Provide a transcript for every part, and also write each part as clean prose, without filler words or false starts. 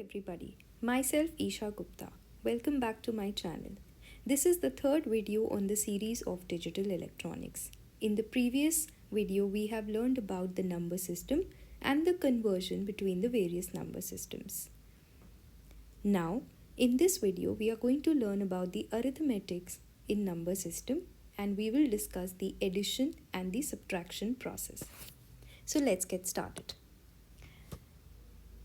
everybody, myself Isha Gupta. Welcome back to my channel. This is the third video on the series of digital electronics. In the previous video, we have learned about the number system and the conversion between the various number systems. Now, in this video, we are going to learn about the arithmetics in number system and we will discuss the addition and the subtraction process. So let's get started.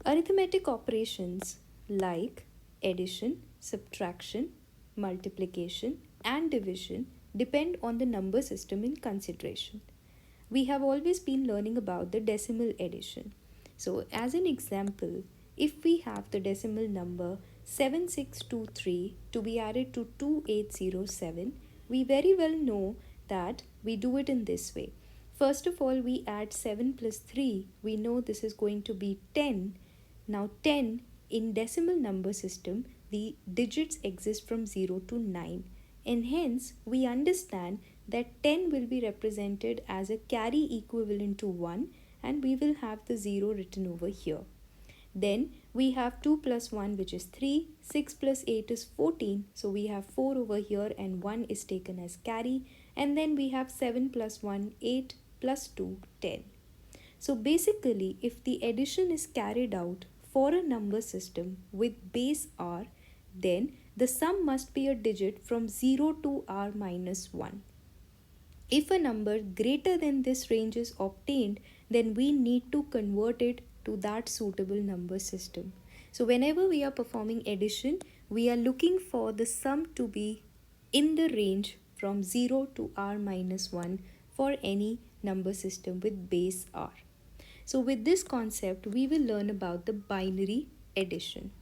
Arithmetic operations like addition, subtraction, multiplication, and division depend on the number system in consideration. We have always been learning about the decimal addition. So, as an example, if we have the decimal number 7623 to be added to 2807, we very well know that we do it in this way. First of all, we add 7 plus 3. We know this is going to be 10. Now 10 in decimal number system, the digits exist from 0 to 9 and hence we understand that 10 will be represented as a carry equivalent to 1 and we will have the 0 written over here. Then we have 2 plus 1 which is 3, 6 plus 8 is 14, so we have 4 over here and 1 is taken as carry, and then we have 7 plus 1, 8 plus 2, 10. So basically if the addition is carried out for a number system with base r, then the sum must be a digit from 0 to r minus 1. If a number greater than this range is obtained, then we need to convert it to that suitable number system. So whenever we are performing addition, we are looking for the sum to be in the range from 0 to r minus 1 for any number system with base r. So with this concept, we will learn about the binary addition.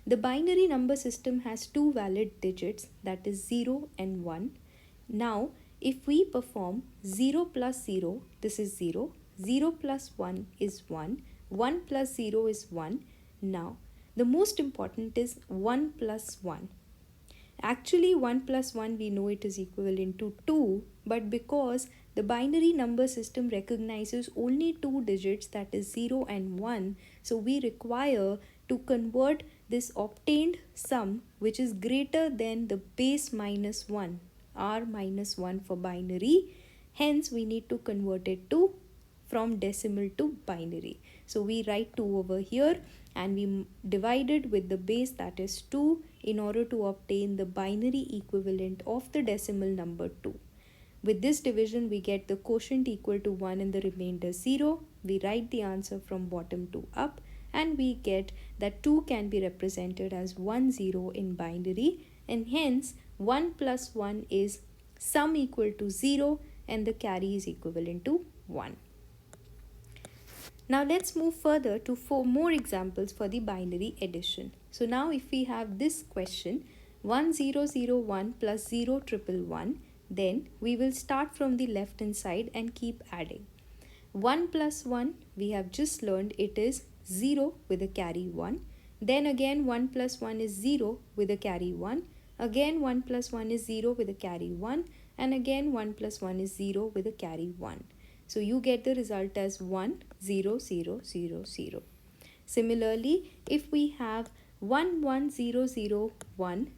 The binary number system has two valid digits, that is 0 and 1. Now, if we perform 0 plus 0, this is 0, 0 plus 1 is 1, 1 plus 0 is 1. Now, the most important is 1 plus 1. Actually, 1 plus 1 we know it is equivalent to 2, but because the binary number system recognizes only two digits, that is 0 and 1, so we require to convert this obtained sum which is greater than the base minus 1, r minus 1 for binary. Hence, we need to convert it to from decimal to binary. So we write 2 over here and we divide it with the base, that is 2, in order to obtain the binary equivalent of the decimal number 2. With this division, we get the quotient equal to 1 and the remainder 0. We write the answer from bottom to up and we get that 2 can be represented as 1, 0 in binary, and hence 1 plus 1 is sum equal to 0 and the carry is equivalent to 1. Now let's move further to 4 more examples for the binary addition. So now if we have this question 1001 plus 0111, then we will start from the left hand side and keep adding. 1 plus 1, we have just learned it is 0 with a carry 1. Then again 1 plus 1 is 0 with a carry 1. Again 1 plus 1 is 0 with a carry 1. And again 1 plus 1 is 0 with a carry 1. So you get the result as 1, 0, 0, 0, 0. Similarly, if we have 1, 1, 0, 0, 1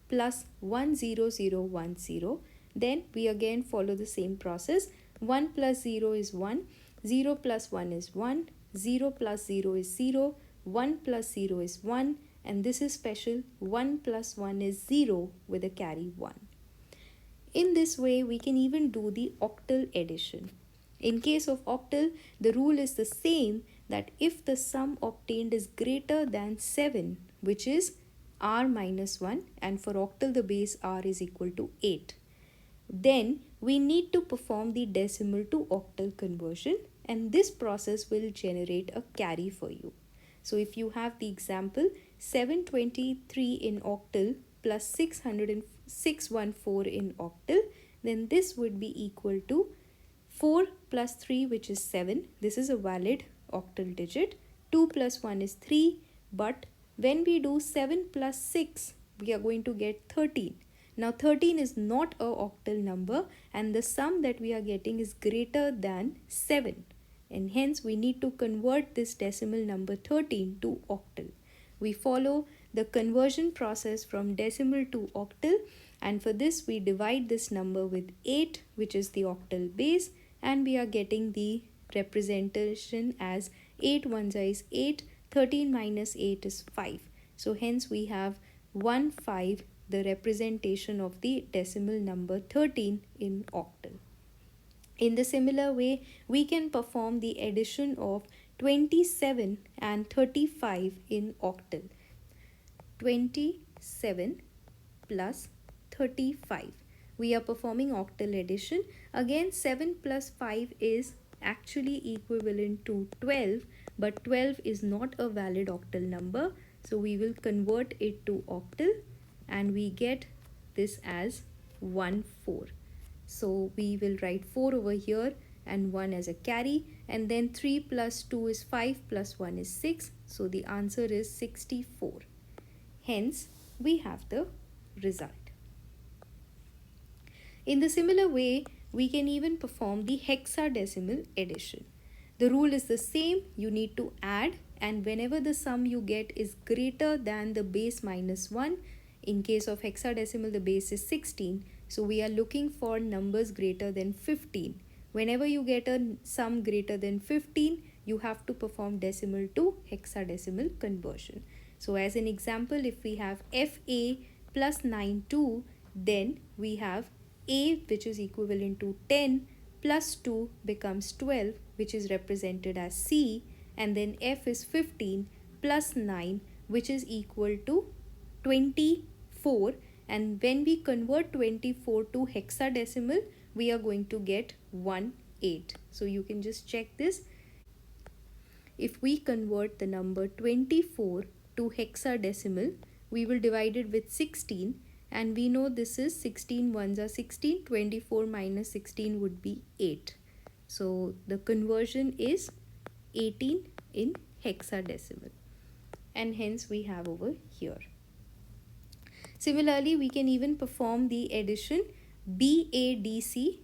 plus 1, 0, 0, 1, 0, then we again follow the same process. 1 plus 0 is 1, 0 plus 1 is 1, 0 plus 0 is 0, 1 plus 0 is 1, and this is special, 1 plus 1 is 0 with a carry 1. In this way, we can even do the octal addition. In case of octal, the rule is the same, that if the sum obtained is greater than 7, which is r minus 1, and for octal the base r is equal to 8, then we need to perform the decimal to octal conversion, and this process will generate a carry for you. So if you have the example 723 in octal plus 614 in octal, then this would be equal to 4 plus 3, which is 7. This is a valid octal digit. 2 plus 1 is 3. But when we do 7 plus 6, we are going to get 13. Now 13 is not a octal number and the sum that we are getting is greater than 7. And hence we need to convert this decimal number 13 to octal. we follow the conversion process from decimal to octal, and for this we divide this number with 8, which is the octal base, and we are getting the representation as 8 ones is 8, 13 minus 8 is 5. So hence we have 1 5, the representation of the decimal number 13 in octal. In the similar way, we can perform the addition of 27 and 35 in octal. 27 plus 35. We are performing octal addition. Again, 7 plus 5 is actually equivalent to 12, but 12 is not a valid octal number. So we will convert it to octal and we get this as 1 4. So we will write 4 over here and 1 as a carry, and then 3 plus 2 is 5 plus 1 is 6. So the answer is 64. Hence, we have the result. In the similar way, we can even perform the hexadecimal addition. The rule is the same. You need to add, and whenever the sum you get is greater than the base minus 1, in case of hexadecimal the base is 16, so we are looking for numbers greater than 15. Whenever you get a sum greater than 15, you have to perform decimal to hexadecimal conversion. So as an example, if we have FA plus 92, then we have A, which is equivalent to 10, plus 2 becomes 12, which is represented as C, and then F is 15 plus 9, which is equal to 24, and when we convert 24 to hexadecimal, we are going to get 18. So you can just check this. If we convert the number 24 to hexadecimal, we will divide it with 16, and we know this is 16 ones are 16, 24 minus 16 would be 8. So the conversion is 18 in hexadecimal, and hence we have over here. Similarly, we can even perform the addition BADC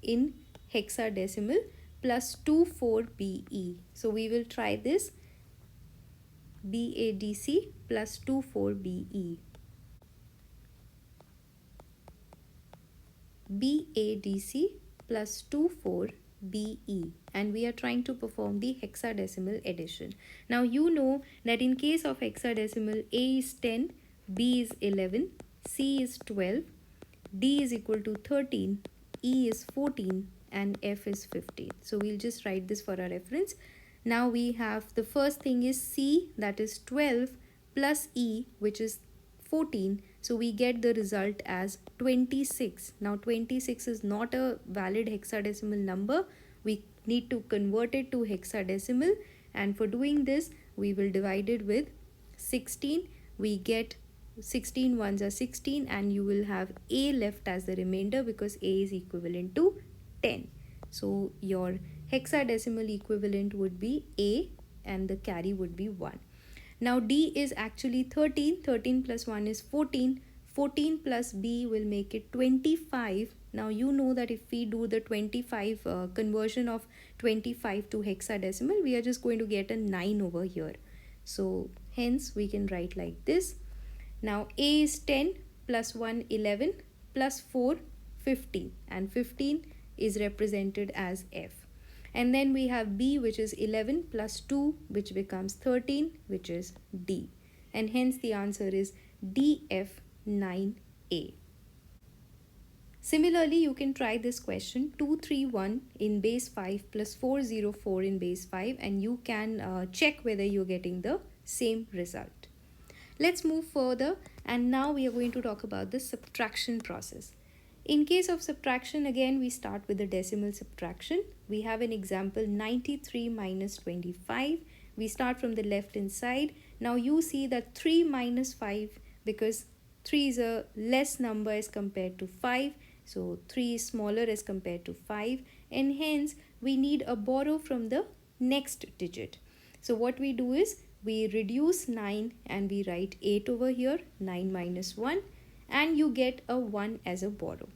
in hexadecimal plus 24BE. So we will try this. BADC plus 24BE. BADC plus 24BE, and we are trying to perform the hexadecimal addition. Now you know that in case of hexadecimal, A is 10, B is 11, C is 12, D is equal to 13, E is 14, and F is 15. So we'll just write this for our reference. Now we have the first thing is C, that is 12, plus E, which is 14. So we get the result as 26. Now 26 is not a valid hexadecimal number. We need to convert it to hexadecimal, and for doing this, we will divide it with 16. We get 16 ones are 16, and you will have A left as the remainder because A is equivalent to 10. So your hexadecimal equivalent would be A, and the carry would be 1. Now D is actually 13. 13 plus 1 is 14. 14 plus B will make it 25. Now you know that if we do the 25 conversion of 25 to hexadecimal, we are just going to get a 9 over here. So hence we can write like this. Now A is 10 plus 1 11 plus 4 15, and 15 is represented as F. And then we have B, which is 11 plus 2, which becomes 13, which is D. And hence the answer is DF9A. Similarly, you can try this question 231 in base 5 plus 404 in base 5, and you can check whether you're getting the same result. Let's move further, and now we are going to talk about the subtraction process. In case of subtraction, again we start with the decimal subtraction. We have an example 93 minus 25. We start from the left hand side. Now you see that 3 minus 5, because 3 is a less number as compared to 5. So 3 is smaller as compared to 5, and hence we need a borrow from the next digit. So what we do is we reduce 9 and we write 8 over here, 9 minus 1, and you get a 1 as a borrow.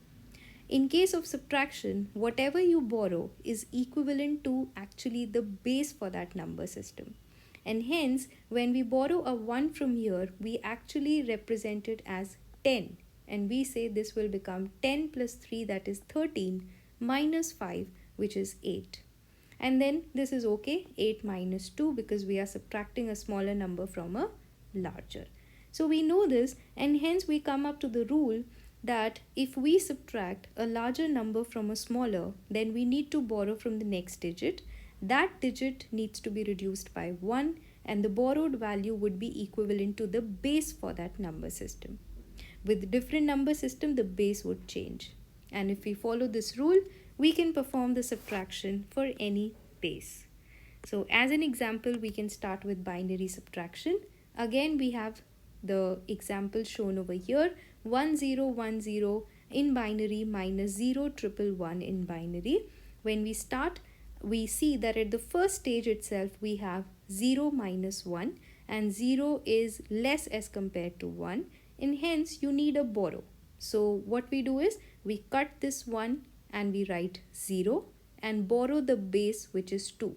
In case of subtraction, whatever you borrow is equivalent to actually the base for that number system. and hence when we borrow a 1 from here, we actually represent it as 10, and we say this will become 10 plus 3, that is 13, minus 5, which is 8. And then this is okay, 8 minus 2, because we are subtracting a smaller number from a larger. So we know this, and hence we come up to the rule that if we subtract a larger number from a smaller, then we need to borrow from the next digit. That digit needs to be reduced by 1, and the borrowed value would be equivalent to the base for that number system. With different number system, the base would change. And if we follow this rule, we can perform the subtraction for any base. So as an example, we can start with binary subtraction. Again, we have the example shown over here, 1010 in binary minus 0111 in binary. When we start, we see that at the first stage itself, we have 0 minus 1, and 0 is less as compared to 1, and hence you need a borrow. So what we do is we cut this 1 and we write 0 and borrow the base, which is 2.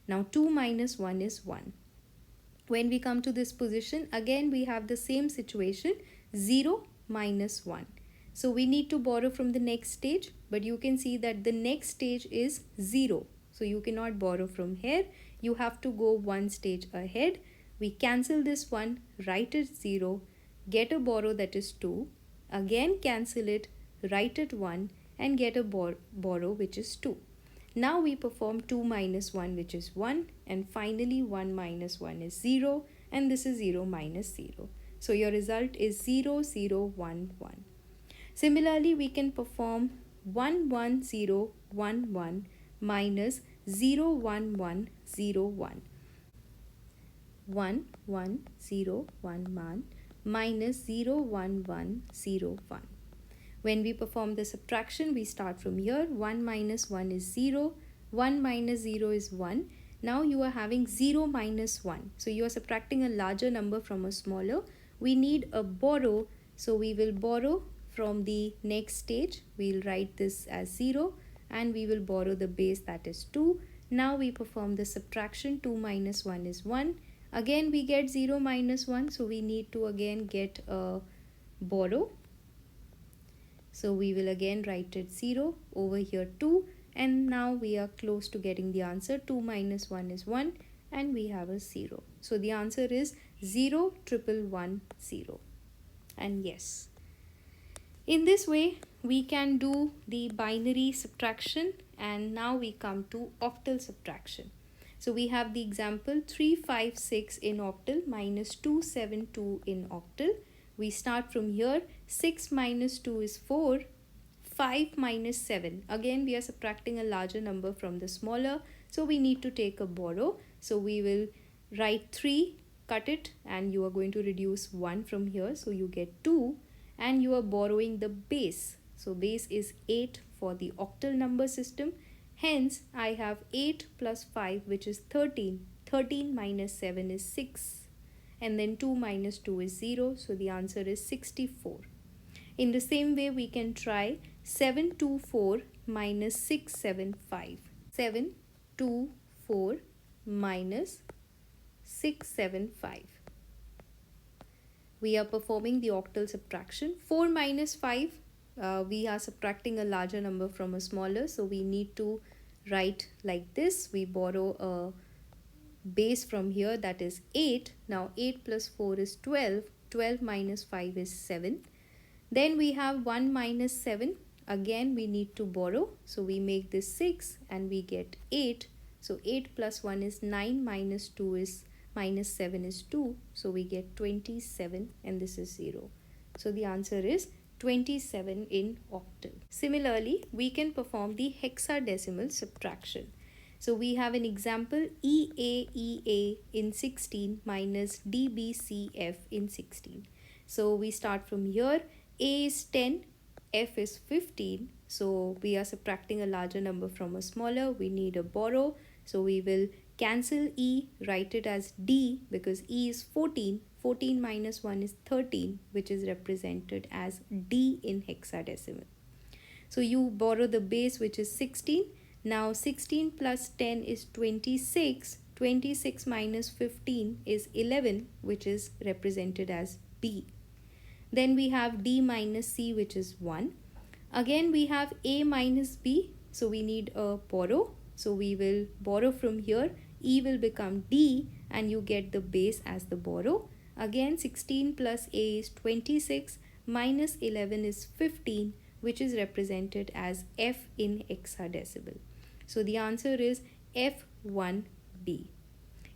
Now 2 minus 1 is 1. When we come to this position, again we have the same situation, 0 minus 1. So we need to borrow from the next stage, but you can see that the next stage is 0. So you cannot borrow from here. You have to go one stage ahead. We cancel this 1, write it 0, get a borrow, that is 2. Again cancel it, write it 1, and get a borrow, which is 2. Now we perform 2 minus 1, which is 1, and finally 1 minus 1 is 0, and this is 0 minus 0. So your result is 0, 0, 1, 1. Similarly, we can perform 1, 1, 0, 1, 1 minus 0, 1, 1, 0, 1. 1, 1, 0, 1, 1 minus 0, 1, 1, 0, 1. When we perform the subtraction, we start from here. 1 minus 1 is 0. 1 minus 0 is 1. Now you are having 0 minus 1. So you are subtracting a larger number from a smaller. We need a borrow. So we will borrow from the next stage. We'll write this as 0 and we will borrow the base, that is 2. Now we perform the subtraction. 2 minus 1 is 1. Again we get 0 minus 1. So we need to again get a borrow. So we will again write it 0, over here 2, and now we are close to getting the answer. 2 minus 1 is 1 and we have a 0. So the answer is 0, 111, and yes. In this way we can do the binary subtraction, and now we come to octal subtraction. So we have the example 356 in octal minus 272 in octal. We start from here. 6 minus 2 is 4. 5 minus 7. Again we are subtracting a larger number from the smaller. So we need to take a borrow. So we will write 3, cut it, and you are going to reduce 1 from here. So you get 2, and you are borrowing the base. So base is 8 for the octal number system. Hence I have 8 plus 5, which is 13. 13 minus 7 is 6. And then 2 minus 2 is 0. So the answer is 64. In the same way, we can try 724 minus 675. 724 minus 675. We are performing the octal subtraction. 4 minus 5, we are subtracting a larger number from a smaller. So we need to write like this. We borrow a base from here, that is 8. Now 8 plus 4 is 12. 12 minus 5 is 7. Then we have 1 minus 7. Again we need to borrow. So we make this 6 and we get 8. So 8 plus 1 is 9, minus 2 is minus 7 is 2. So we get 27, and this is 0. So the answer is 27 in octal. Similarly, we can perform the hexadecimal subtraction. So we have an example EA in 16 minus DBCF in 16. So we start from here. A is 10, F is 15. So we are subtracting a larger number from a smaller. We need a borrow. So we will cancel E, write it as D, because E is 14. 14 minus 1 is 13, which is represented as D in hexadecimal. So you borrow the base, which is 16. Now 16 plus 10 is 26. 26 minus 15 is 11, which is represented as B. Then we have D minus C, which is 1. Again, we have A minus B, so we need a borrow. So we will borrow from here. E will become D, and you get the base as the borrow. Again, 16 plus A is 26, minus 11 is 15, which is represented as F in hexadecimal. So the answer is F1B.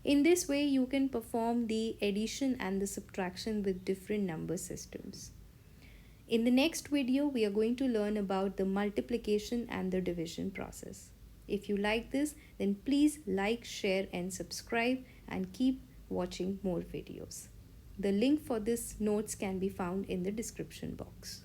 In this way, you can perform the addition and the subtraction with different number systems. In the next video, we are going to learn about the multiplication and the division process. If you like this, then please like, share and subscribe and keep watching more videos. The link for this notes can be found in the description box.